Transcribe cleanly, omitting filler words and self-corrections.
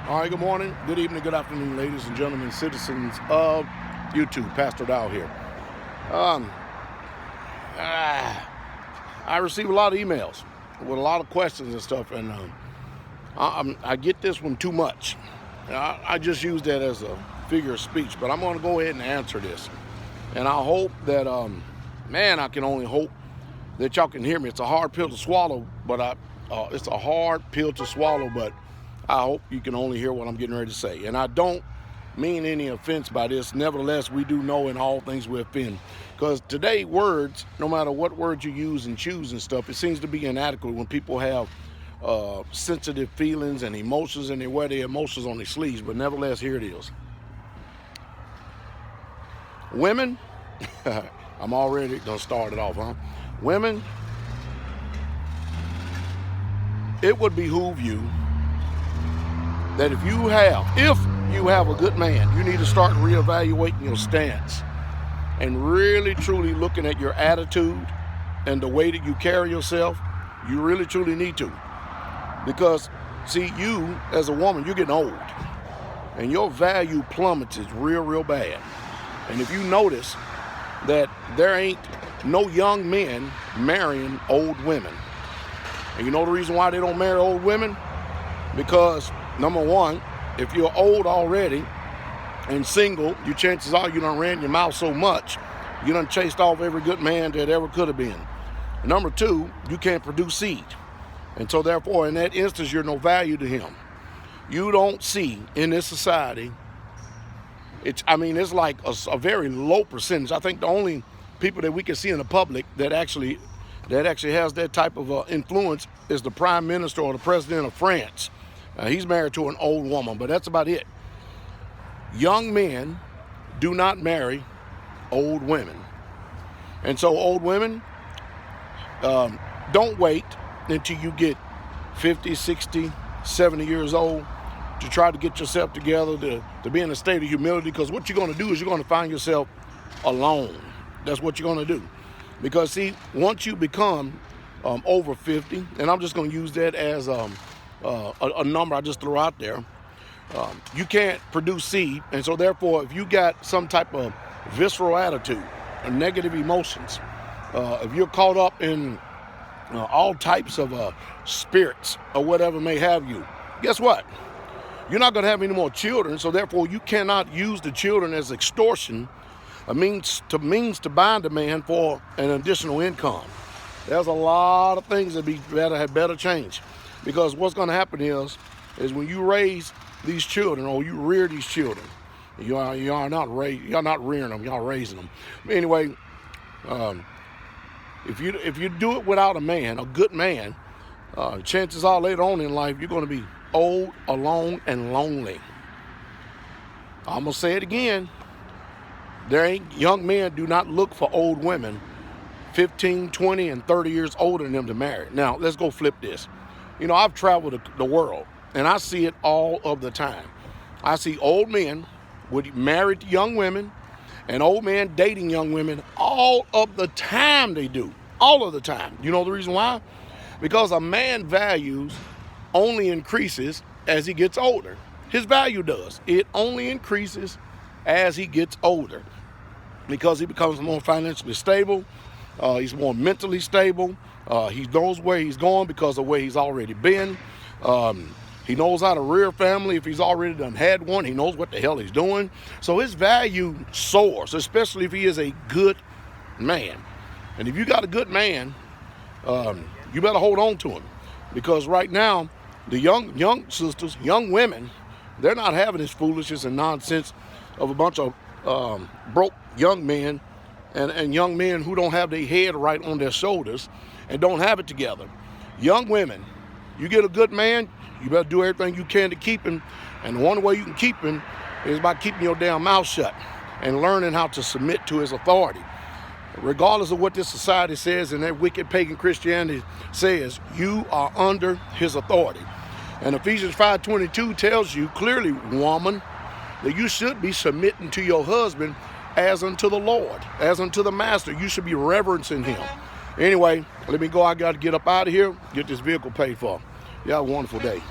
All right, good morning, good evening, good afternoon, ladies and gentlemen, citizens of YouTube. Pastor here. I receive a lot of emails with a lot of questions and stuff, and I get this one too much. I just use that as a figure of speech, but I'm going to go ahead and answer this. And I hope that, I can only hope that y'all can hear me. It's a hard pill to swallow, but it's a hard pill to swallow, but I hope you can only hear what I'm getting ready to say. And I don't mean any offense by this. Nevertheless, we do know in all things we offend. Because today, words, no matter what words you use and choose and stuff, it seems to be inadequate when people have sensitive feelings and emotions, and they wear their emotions on their sleeves. But nevertheless, here it is. Women, I'm already going to start it off, huh? Women, it would behoove you that if you have a good man, you need to start reevaluating your stance and really truly looking at your attitude and the way that you carry yourself. You really truly need to, because see, you as a woman, you're getting old and your value plummets real bad. And if you notice that there ain't no young men marrying old women, and you know the reason why they don't marry old women? Because number one, if you're old already and single, your chances are you done ran your mouth so much, you done chased off every good man that ever could have been. Number two, you can't produce seed. And so therefore, in that instance, you're no value to him. You don't see in this society, it's like a very low percentage. I think the only people that we can see in the public that actually has that type of influence is the prime minister or the president of France. He's married to an old woman, but that's about it. Young men do not marry old women. And so old women, don't wait until you get 50, 60, 70 years old to try to get yourself together, to be in a state of humility, because what you're going to do is you're going to find yourself alone. That's what you're going to do. Because see, once you become over 50, and I'm just going to use that as a number I just threw out there, you can't produce seed. And so therefore, if you got some type of visceral attitude or negative emotions, if you're caught up in all types of spirits or whatever may have you, guess what? You're not going to have any more children. So therefore, you cannot use the children as extortion, a means to bind a man for an additional income. There's a lot of things that had better change. Because what's going to happen is when you raise these children, or you rear these children, you're not rearing them, you're raising them. Anyway, if you do it without a man, a good man, chances are later on in life you're going to be old, alone, and lonely. I'm gonna say it again. Young men do not look for old women 15, 20, and 30 years older than them to marry. Now, let's go flip this. You know, I've traveled the world, and I see it all of the time. I see old men with married young women and old men dating young women all of the time. They do. All of the time. You know the reason why? Because a man values only increases as he gets older. His value does. It only increases as he gets older, because he becomes more financially stable. He's more mentally stable. He knows where he's going because of where he's already been. He knows how to rear a family. If he's already done had one, he knows what the hell he's doing. So his value soars, especially if he is a good man. And if you got a good man, you better hold on to him, because right now, the young sisters, young women, they're not having this foolishness and nonsense of a bunch of broke young men and young men who don't have their head right on their shoulders and don't have it together. Young women, you get a good man, you better do everything you can to keep him. And the only way you can keep him is by keeping your damn mouth shut and learning how to submit to his authority. Regardless of what this society says and that wicked pagan Christianity says, you are under his authority. And Ephesians 5:22 tells you clearly, woman, that you should be submitting to your husband as unto the Lord, as unto the master. You should be reverencing him. Anyway, let me go. I got to get up out of here, get this vehicle paid for. You have a wonderful day.